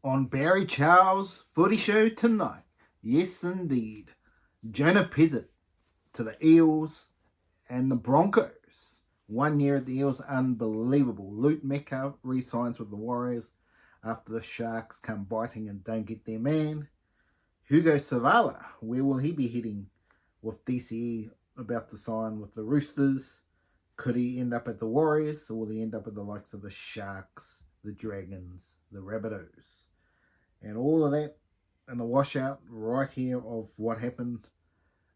On Barry Charles' Footy Show tonight. Yes, indeed. Jonah Pezet to the Eels and the Broncos. 1 year at the Eels, unbelievable. Luke Metcalf re-signs with the Warriors after the Sharks come biting and don't get their man. Hugo Savala, where will he be heading with DCE about to sign with the Roosters? Could he end up at the Warriors, or will he end up at the likes of the Sharks, the Dragons, the Rabbitohs? And all of that and the washout right here of what happened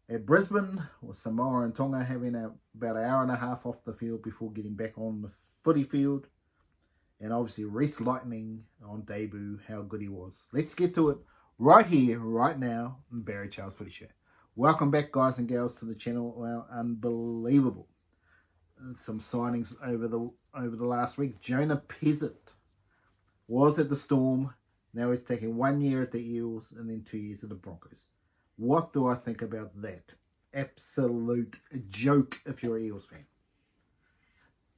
at Brisbane with Samoa and Tonga having about an hour and a half off the field before getting back on the footy field. And obviously Reece Lightning on debut, how good he was. Let's get to it right here, right now, in Barry Charles Footy Show. Welcome back, guys and gals, to the channel. Wow, unbelievable. Some signings over the last week. Jonah Pezet was at the Storm. Now he's taking 1 year at the Eels and then 2 years at the Broncos. What do I think about that? Absolute joke if you're an Eels fan.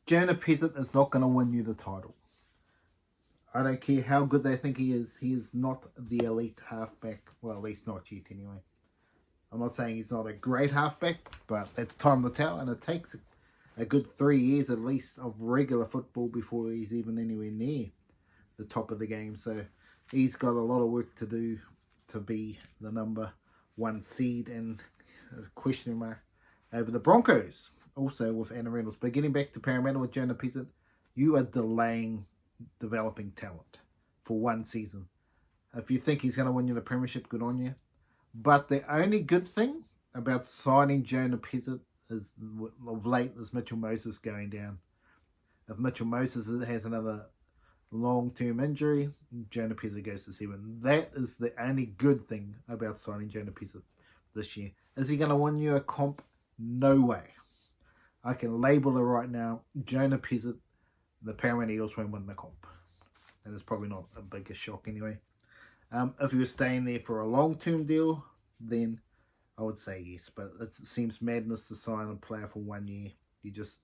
Jonah Pezet is not going to win you the title. I don't care how good they think he is. He is not the elite halfback. Well, at least not yet anyway. I'm not saying he's not a great halfback, but that's time to tell. And it takes a good 3 years at least of regular football before he's even anywhere near the top of the game. So he's got a lot of work to do to be the number one seed, and a question mark over the Broncos, also with Anna Reynolds. But getting back to Parramatta with Jonah Pezet, you are delaying developing talent for one season. If you think he's going to win you the premiership, good on you. But the only good thing about signing Jonah Pezet is, of late, is Mitchell Moses going down. If Mitchell Moses has another long-term injury, Jonah Pezet goes to 7. That is the only good thing about signing Jonah Pezet this year. Is he going to win you a comp? No way. I can label it right now. Jonah Pezet, the Parramatta Eels won't win the comp. And it's probably not a bigger shock anyway. If he was staying there for a long-term deal, then I would say yes. But it seems madness to sign a player for 1 year. You're just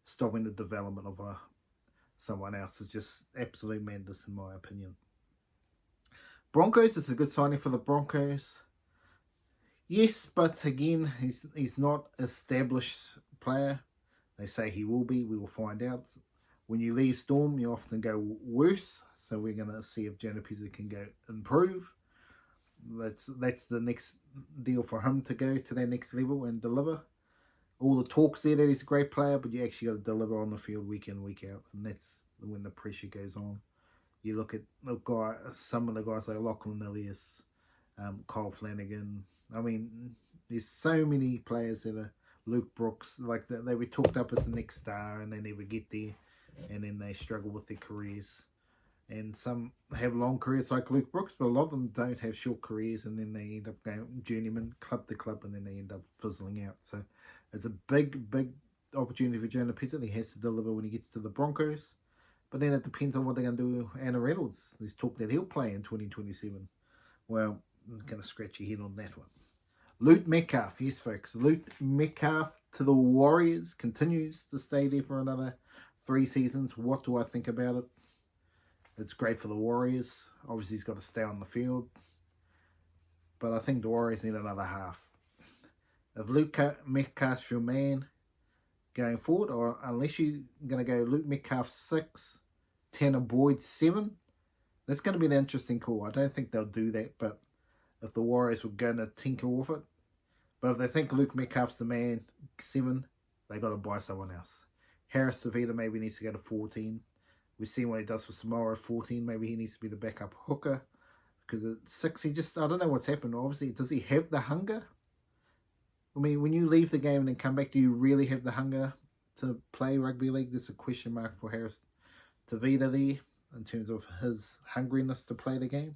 stopping the development of someone else. Is just absolute madness in my opinion. Broncos is a good signing for the Broncos. Yes, but again, he's not an established player. They say he will be. We will find out. When you leave Storm, you often go worse. So we're going to see if Jonah Pezet can go improve. That's the next deal for him, to go to that next level and deliver. All the talk's there that he's a great player, but you actually got to deliver on the field week in, week out. And that's when the pressure goes on. You look at some of the guys like Lachlan Ilias, Kyle Flanagan. I mean, there's so many players that are Luke Brooks. Like they were talked up as the next star and they never get there. And then they struggle with their careers. And some have long careers like Luke Brooks, but a lot of them don't have short careers, and then they end up going journeyman, club to club, and then they end up fizzling out. So it's a big, big opportunity for Jonah Pezet. He has to deliver when he gets to the Broncos. But then it depends on what they're going to do with Anna Reynolds. There's talk that he'll play in 2027. Well, I'm going to scratch your head on that one. Luke Metcalf, yes folks. Luke Metcalf to the Warriors, continues to stay there for another 3 seasons. What do I think about it? It's great for the Warriors. Obviously, he's got to stay on the field. But I think the Warriors need another half. If Luke Metcalf's your man going forward, or unless you're going to go Luke Metcalf 6, Tanner Boyd 7, that's going to be an interesting call. I don't think they'll do that, but if the Warriors were going to tinker with it. But if they think Luke Metcalf's the man, 7, they got to buy someone else. Harris Tavita maybe needs to go to 14. We've seen what he does for Samoa at 14. Maybe he needs to be the backup hooker. Because at 6, I don't know what's happened. Obviously, does he have the hunger? I mean, when you leave the game and then come back, do you really have the hunger to play rugby league? There's a question mark for Harris Tavita there in terms of his hungriness to play the game.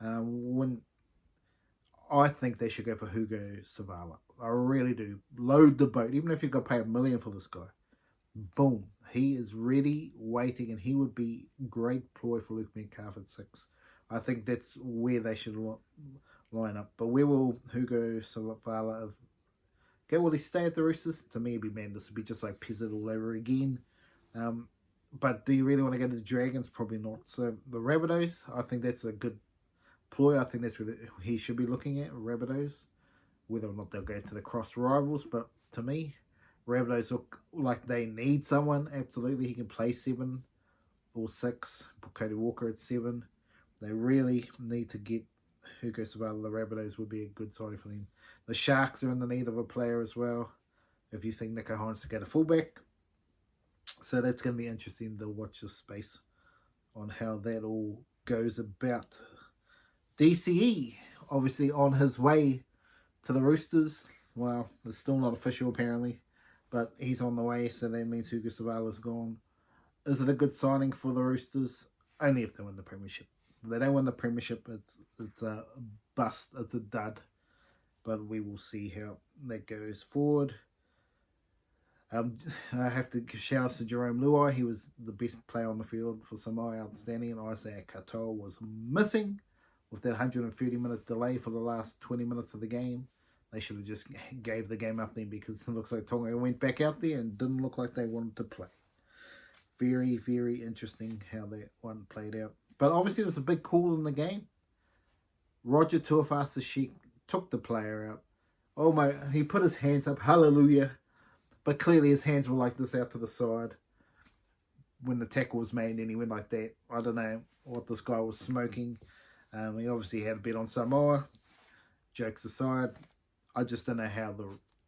When I think they should go for Hugo Savala. I really do. Load the boat. Even if you've got to pay $1 million for this guy. Boom. He is ready, waiting, and he would be great ploy for Luke Metcalf at 6. I think that's where they should line up. But where will Hugo Savala go? Will he stay at the Roosters? To me, it'd be madness. It'd be just like Pezet all over again. But do you really want to go to the Dragons? Probably not. So the Rabbitohs, I think that's a good ploy. I think that's what he should be looking at, Rabbitohs. Whether or not they'll go to the cross rivals. But to me, Rabbitohs look like they need someone. Absolutely. He can play 7 or 6. Put Cody Walker at 7. They really need to get Hugo Savala. The Rabbitohs would be a good signing for them. The Sharks are in the need of a player as well. If you think Nico Hines to get a fullback. So that's going to be interesting to watch the space on how that all goes about. DCE, obviously on his way to the Roosters. Well, it's still not official apparently, but he's on the way, so that means Hugo Savala's gone. Is it a good signing for the Roosters? Only if they win the premiership. If they don't win the premiership, it's a bust, it's a dud. But we will see how that goes forward. I have to give shout out to Jerome Luai. He was the best player on the field for Samoa, outstanding. And Isaiah Katoa was missing with that 130-minute delay for the last 20 minutes of the game. They should have just gave the game up then, because it looks like Tonga went back out there and didn't look like they wanted to play. Very, very interesting how that one played out. But obviously there was a big call in the game. Roger Tuafasa-Sheck took the player out. Oh my, he put his hands up, hallelujah. But clearly his hands were like this out to the side when the tackle was made, and he went like that. I don't know what this guy was smoking. He obviously had a bet on Samoa. Jokes aside, I just don't know how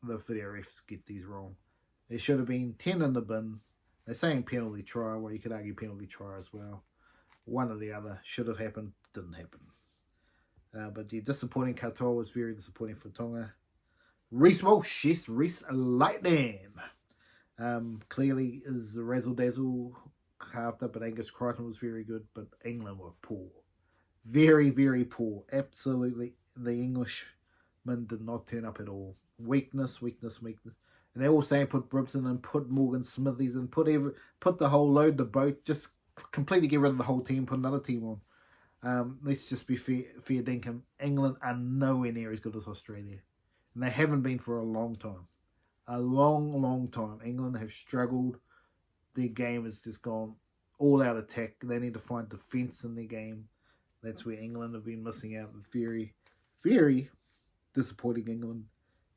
the video refs get these wrong. There should have been 10 in the bin. They're saying penalty try. Well, you could argue penalty try as well. One or the other. Should have happened. Didn't happen. But yeah, disappointing. Katoa was very disappointing for Tonga. Reece Walsh, yes, Reece Lightning. Clearly is the razzle dazzle carved up, but Angus Crichton was very good, but England were poor. Very, very poor. Absolutely. The Englishmen did not turn up at all. Weakness, weakness, weakness. And they're all saying put Bribson and put Morgan Smithies and put the whole load the boat. Just completely get rid of the whole team, put another team on. Let's just be fair dinkum. England are nowhere near as good as Australia. And they haven't been for a long time. A long, long time. England have struggled. Their game has just gone all out attack. They need to find defence in their game. That's where England have been missing out. Very, very disappointing England.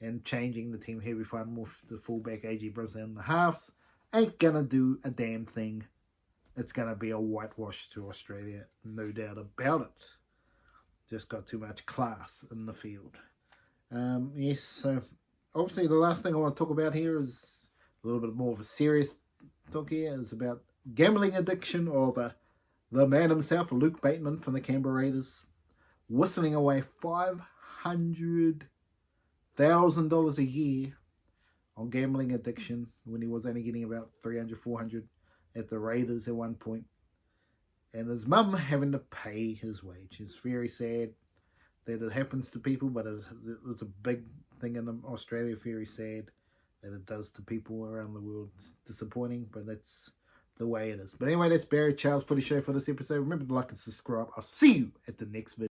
And changing the team here. We find more the fullback, AJ Brimson, and the halves. Ain't going to do a damn thing. It's going to be a whitewash to Australia. No doubt about it. Just got too much class in the field. Yes, so obviously the last thing I want to talk about here is a little bit more of a serious talk here. Is about gambling addiction of the man himself, Luke Bateman from the Canberra Raiders, whistling away $500,000 a year on gambling addiction when he was only getting about $300, $400 at the Raiders at one point. And his mum having to pay his wage. It's very sad that it happens to people, but it's a big thing in Australia. Very sad that it does to people around the world. It's disappointing, but that's the way it is. But anyway, that's Barry Charles Footy Show for this episode. Remember to like and subscribe. I'll see you at the next video.